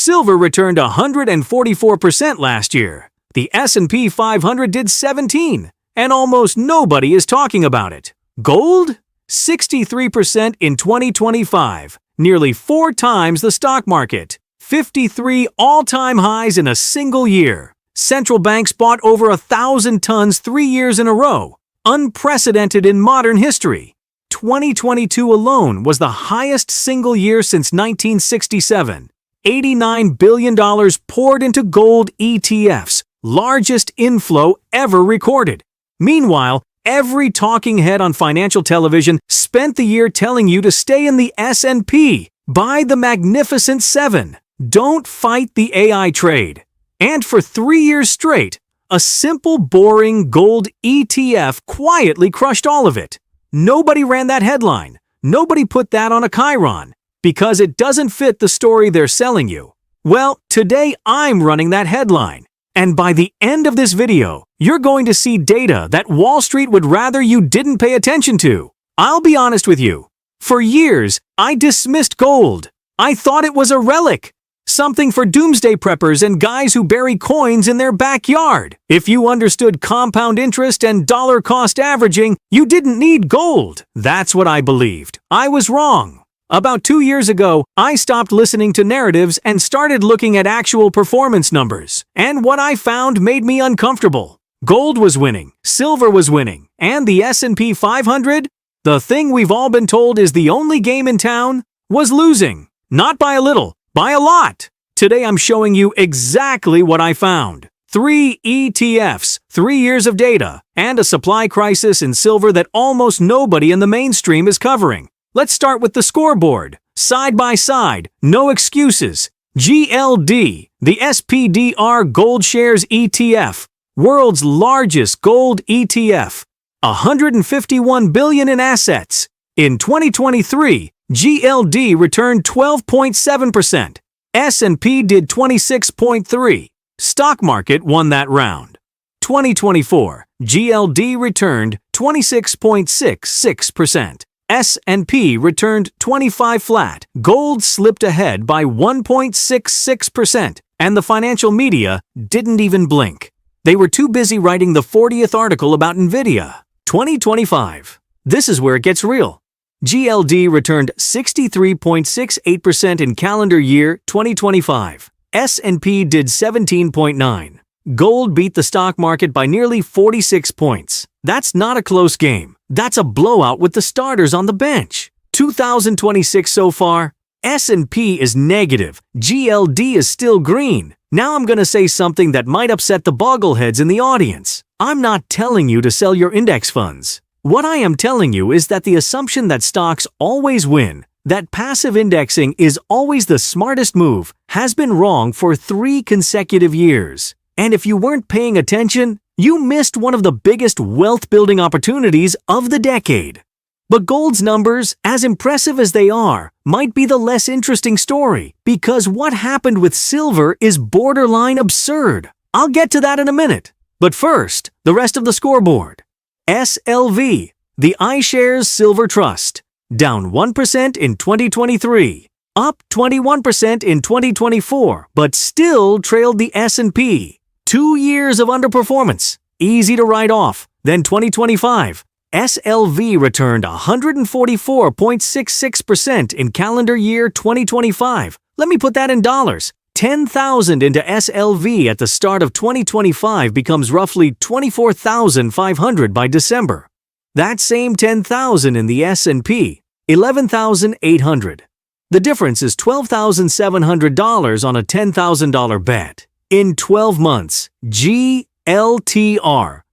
Silver returned 144% last year. The S&P 500 did 17%, and almost nobody is talking about it. Gold? 63% in 2025, nearly 4 times the stock market. 53 all-time highs in a single year. Central banks bought over 1,000 tons 3 years in a row, unprecedented in modern history. 2022 alone was the highest single year since 1967. $89 billion poured into gold ETFs, largest inflow ever recorded. Meanwhile, every talking head on financial television spent the year telling you to stay in the S&P, buy the Magnificent Seven, don't fight the AI trade. And for 3 years straight, a simple, boring gold ETF quietly crushed all of it. Nobody ran that headline. Nobody put that on a chyron, because it doesn't fit the story they're selling you. Well, today I'm running that headline. And by the end of this video, you're going to see data that Wall Street would rather you didn't pay attention to. I'll be honest with you. For years, I dismissed gold. I thought it was a relic. Something for doomsday preppers and guys who bury coins in their backyard. If you understood compound interest and dollar cost averaging, you didn't need gold. That's what I believed. I was wrong. About 2 years ago, I stopped listening to narratives and started looking at actual performance numbers. And what I found made me uncomfortable. Gold was winning, silver was winning, and the S&P 500, the thing we've all been told is the only game in town, was losing. Not by a little. By a lot! Today I'm showing you exactly what I found. 3 ETFs, 3 years of data, and a supply crisis in silver that almost nobody in the mainstream is covering. Let's start with the scoreboard. Side by side, no excuses. GLD, the SPDR Gold Shares ETF, world's largest gold ETF. $151 billion in assets. In 2023, GLD returned 12.7%. S&P did 26.3%. Stock market won that round. 2024, GLD returned 26.66%. S&P returned 25 flat. Gold slipped ahead by 1.66%, and the financial media didn't even blink. They were too busy writing the 40th article about Nvidia. 2025. This is where it gets real. GLD returned 63.68% in calendar year 2025. S&P did 17.9%. Gold beat the stock market by nearly 46 points. That's not a close game. That's a blowout with the starters on the bench. 2026 so far, S&P is negative. GLD is still green. Now I'm going to say something that might upset the boggleheads in the audience. I'm not telling you to sell your index funds. What I am telling you is that the assumption that stocks always win, that passive indexing is always the smartest move, has been wrong for 3 consecutive years. And if you weren't paying attention, you missed one of the biggest wealth-building opportunities of the decade. But gold's numbers, as impressive as they are, might be the less interesting story, because what happened with silver is borderline absurd. I'll get to that in a minute. But first, the rest of the scoreboard. SLV, the iShares Silver Trust, down 1% in 2023, up 21% in 2024, but still trailed the S&P. 2 years of underperformance, easy to write off. Then 2025, SLV returned 144.66% in calendar year 2025. Let me put that in dollars. 10,000 into SLV at the start of 2025 becomes roughly 24,500 by December. That same 10,000 in the S&P, 11,800. The difference is $12,700 on a $10,000 bet. In 12 months, GLTR,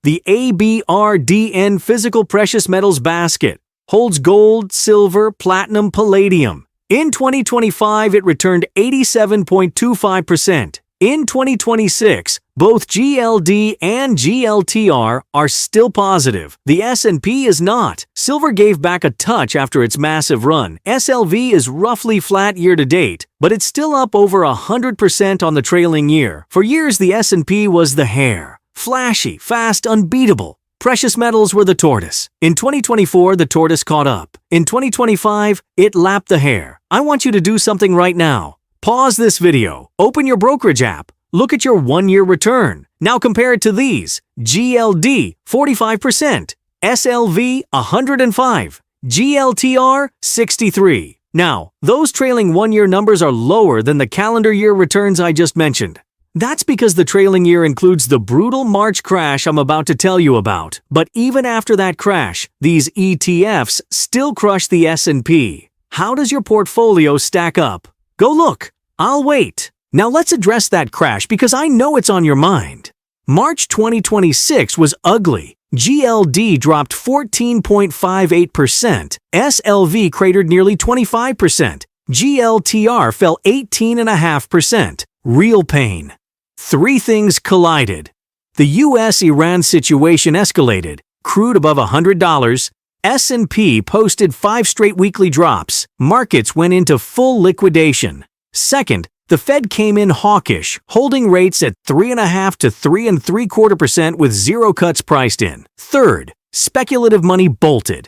the ABRDN Physical Precious Metals Basket, holds gold, silver, platinum, palladium. In 2025, it returned 87.25%. In 2026, both GLD and GLTR are still positive. The S&P is not. Silver gave back a touch after its massive run. SLV is roughly flat year to date, but it's still up over 100% on the trailing year. For years, the S&P was the hare. Flashy, fast, unbeatable. Precious metals were the tortoise. In 2024, the tortoise caught up. In 2025, it lapped the hare. I want you to do something right now. Pause this video, open your brokerage app, look at your 1-year return. Now compare it to these: GLD 45%, SLV 105, GLTR 63. Now, those trailing 1-year numbers are lower than the calendar year returns I just mentioned. That's because the trailing year includes the brutal March crash I'm about to tell you about. But even after that crash, these ETFs still crush the S&P. How does your portfolio stack up? Go look. I'll wait. Now let's address that crash because I know it's on your mind. March 2026 was ugly. GLD dropped 14.58%, SLV cratered nearly 25%, GLTR fell 18.5%. Real pain. 3 things collided. The US-Iran situation escalated, crude above $100, S&P posted 5 straight weekly drops, markets went into full liquidation. Second, the Fed came in hawkish, holding rates at 3.5 to 3.75% with 0 cuts priced in. Third, speculative money bolted.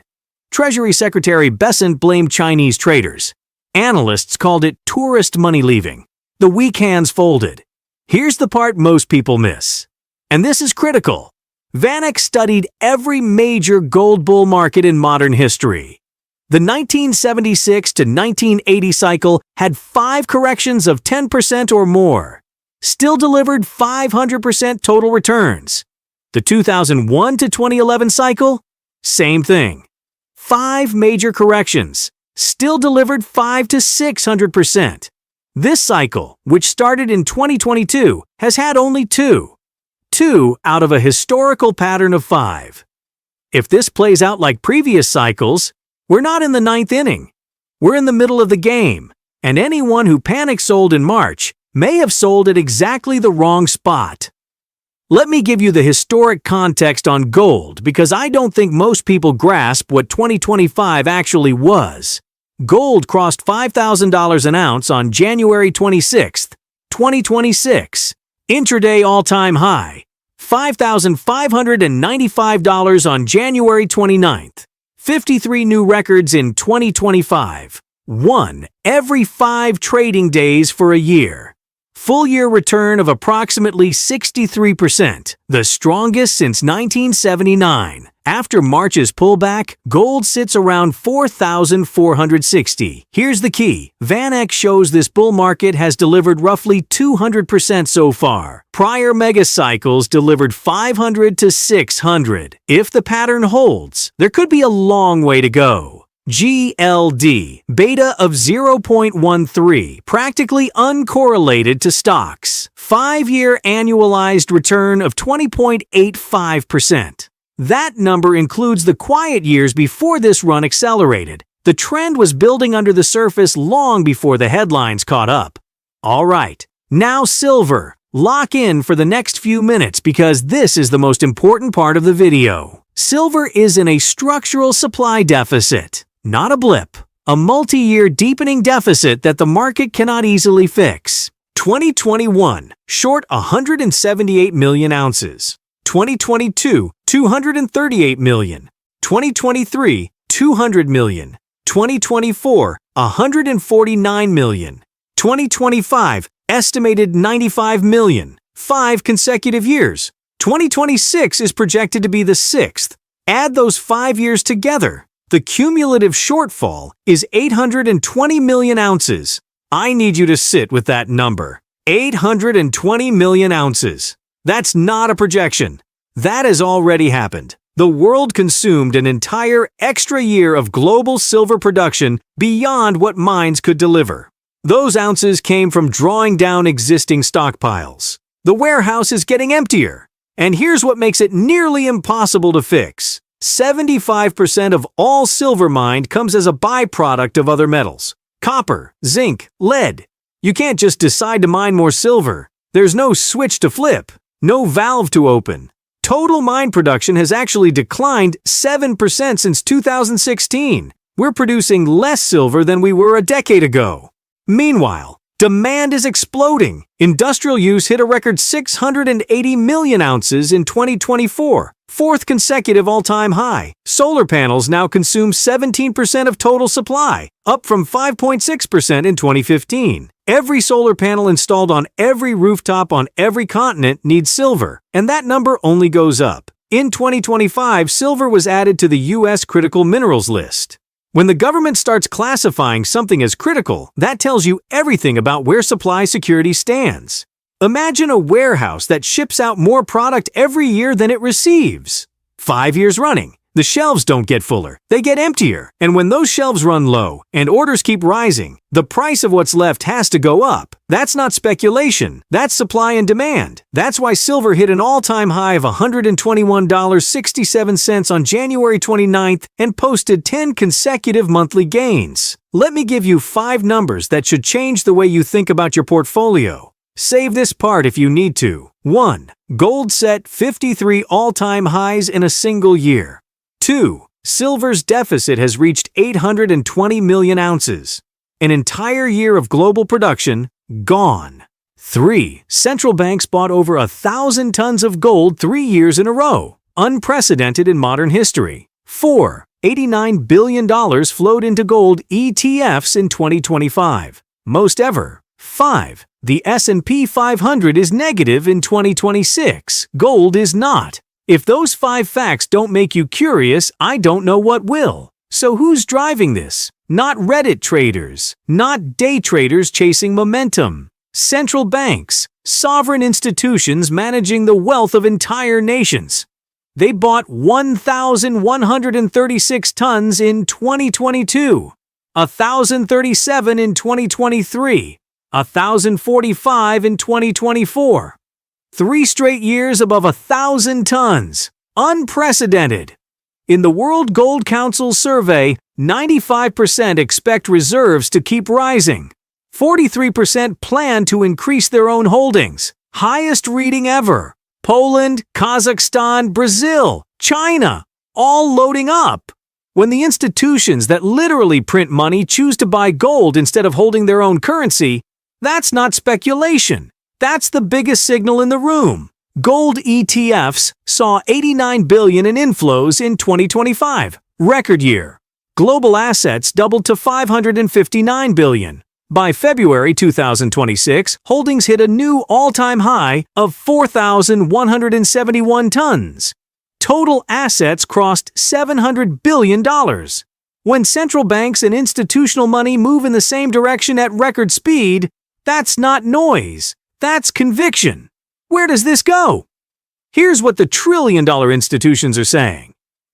Treasury Secretary Bessent blamed Chinese traders. Analysts called it tourist money leaving. The weak hands folded. Here's the part most people miss. And this is critical. VanEck studied every major gold bull market in modern history. The 1976 to 1980 cycle had 5 corrections of 10% or more. Still delivered 500% total returns. The 2001 to 2011 cycle? Same thing. 5 major corrections. Still delivered 500 to 600%. This cycle, which started in 2022, has had only 2. 2 out of a historical pattern of 5. If this plays out like previous cycles, we're not in the 9th inning. We're in the middle of the game, and anyone who panic sold in March may have sold at exactly the wrong spot. Let me give you the historic context on gold because I don't think most people grasp what 2025 actually was. Gold crossed $5,000 an ounce on January 26, 2026. Intraday all-time high, $5,595 on January 29th. 53 new records in 2025. 1 every 5 trading days for a year. Full-year return of approximately 63%, the strongest since 1979. After March's pullback, gold sits around 4,460. Here's the key. VanEck shows this bull market has delivered roughly 200% so far. Prior mega cycles delivered 500 to 600. If the pattern holds, there could be a long way to go. GLD, beta of 0.13, practically uncorrelated to stocks. 5-year annualized return of 20.85%. That number includes the quiet years before this run accelerated. The trend was building under the surface long before the headlines caught up. All right, now silver. Lock in for the next few minutes because this is the most important part of the video. Silver is in a structural supply deficit. Not a blip, a multi-year deepening deficit that the market cannot easily fix. 2021, short 178 million ounces. 2022, 238 million. 2023, 200 million. 2024, 149 million. 2025, estimated 95 million. 5 consecutive years. 2026 is projected to be the 6th. Add those 5 years together. The cumulative shortfall is 820 million ounces. I need you to sit with that number. 820 million ounces. That's not a projection. That has already happened. The world consumed an entire extra year of global silver production beyond what mines could deliver. Those ounces came from drawing down existing stockpiles. The warehouse is getting emptier. And here's what makes it nearly impossible to fix. 75% of all silver mined comes as a byproduct of other metals. Copper, zinc, lead. You can't just decide to mine more silver. There's no switch to flip, no valve to open. Total mine production has actually declined 7% since 2016. We're producing less silver than we were a decade ago. Meanwhile, demand is exploding. Industrial use hit a record 680 million ounces in 2024, 4th consecutive all-time high. Solar panels now consume 17% of total supply, up from 5.6% in 2015. Every solar panel installed on every rooftop on every continent needs silver, and that number only goes up. In 2025, silver was added to the U.S. critical minerals list. When the government starts classifying something as critical, that tells you everything about where supply security stands. Imagine a warehouse that ships out more product every year than it receives. 5 years running, the shelves don't get fuller, they get emptier. And when those shelves run low and orders keep rising, the price of what's left has to go up. That's not speculation, that's supply and demand. That's why silver hit an all-time high of $121.67 on January 29th and posted 10 consecutive monthly gains. Let me give you 5 numbers that should change the way you think about your portfolio. Save this part if you need to. 1. Gold set 53 all-time highs in a single year. 2. Silver's deficit has reached 820 million ounces. An entire year of global production gone. 3. Central banks bought over 1,000 tons of gold 3 years in a row. Unprecedented in modern history. 4. $89 billion flowed into gold ETFs in 2025. Most ever. 5. The S&P 500 is negative in 2026. Gold is not. If those 5 facts don't make you curious, I don't know what will. So who's driving this? Not Reddit traders. Not day traders chasing momentum. Central banks. Sovereign institutions managing the wealth of entire nations. They bought 1,136 tons in 2022. 1,037 in 2023. 1,045 in 2024. 3 straight years above 1,000 tons. Unprecedented. In the World Gold Council survey, 95% expect reserves to keep rising. 43% plan to increase their own holdings. Highest reading ever. Poland, Kazakhstan, Brazil, China, all loading up. When the institutions that literally print money choose to buy gold instead of holding their own currency, that's not speculation. That's the biggest signal in the room. Gold ETFs saw $89 billion in inflows in 2025, record year. Global assets doubled to $559 billion. By February 2026, holdings hit a new all-time high of 4,171 tons. Total assets crossed $700 billion. When central banks and institutional money move in the same direction at record speed, that's not noise. That's conviction. Where does this go? Here's what the trillion-dollar institutions are saying.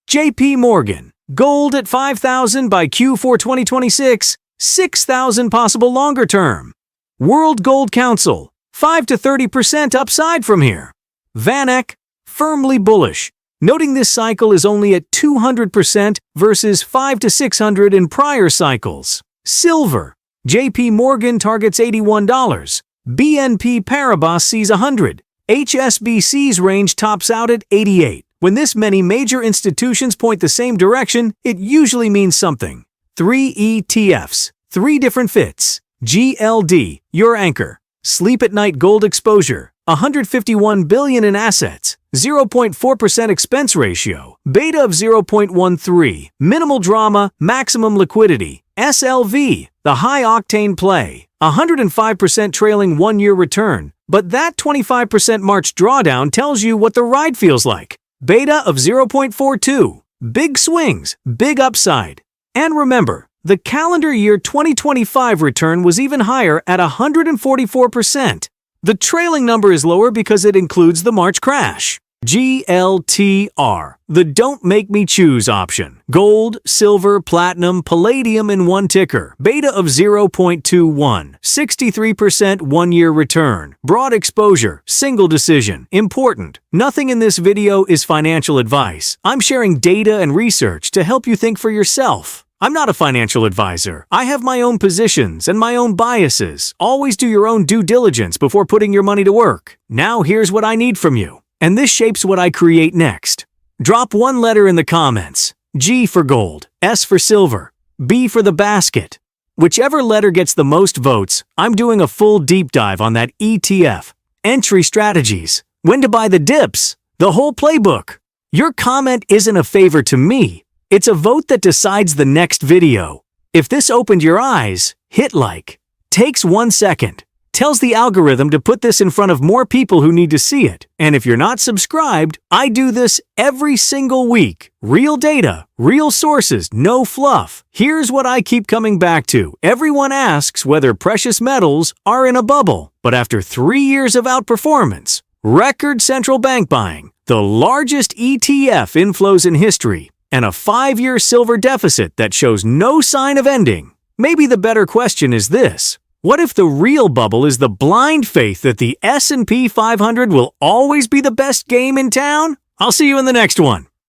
JP Morgan, gold at 5,000 by Q4 2026, 6,000 possible longer term. World Gold Council, 5 to 30% upside from here. VanEck, firmly bullish, noting this cycle is only at 200% versus 5 to 600 in prior cycles. Silver, JP Morgan targets $81. BNP Paribas sees 100. HSBC's range tops out at 88. When this many major institutions point the same direction, it usually means something. 3 ETFs, 3 different fits. GLD, your anchor. Sleep at night gold exposure, $151 billion in assets, 0.4% expense ratio, beta of 0.13, minimal drama, maximum liquidity. SLV, the high-octane play, 105% trailing 1-year return, but that 25% March drawdown tells you what the ride feels like. Beta of 0.42, big swings, big upside. And remember, the calendar year 2025 return was even higher at 144%. The trailing number is lower because it includes the March crash. GLTR, the don't make me choose option. Gold, silver, platinum, palladium in one ticker. Beta of 0.21. 63% 1-year return. Broad exposure. Single decision. Important. Nothing in this video is financial advice. I'm sharing data and research to help you think for yourself. I'm not a financial advisor. I have my own positions and my own biases. Always do your own due diligence before putting your money to work. Now here's what I need from you. And this shapes what I create next. Drop 1 letter in the comments. G for gold, S for silver, B for the basket. Whichever letter gets the most votes, I'm doing a full deep dive on that ETF. Entry strategies, when to buy the dips, the whole playbook. Your comment isn't a favor to me. It's a vote that decides the next video. If this opened your eyes, hit like. Takes 1 second. Tells the algorithm to put this in front of more people who need to see it. And if you're not subscribed, I do this every single week. Real data, real sources, no fluff. Here's what I keep coming back to. Everyone asks whether precious metals are in a bubble. But after 3 years of outperformance, record central bank buying, the largest ETF inflows in history, and a 5-year silver deficit that shows no sign of ending, maybe the better question is this. What if the real bubble is the blind faith that the S&P 500 will always be the best game in town? I'll see you in the next one.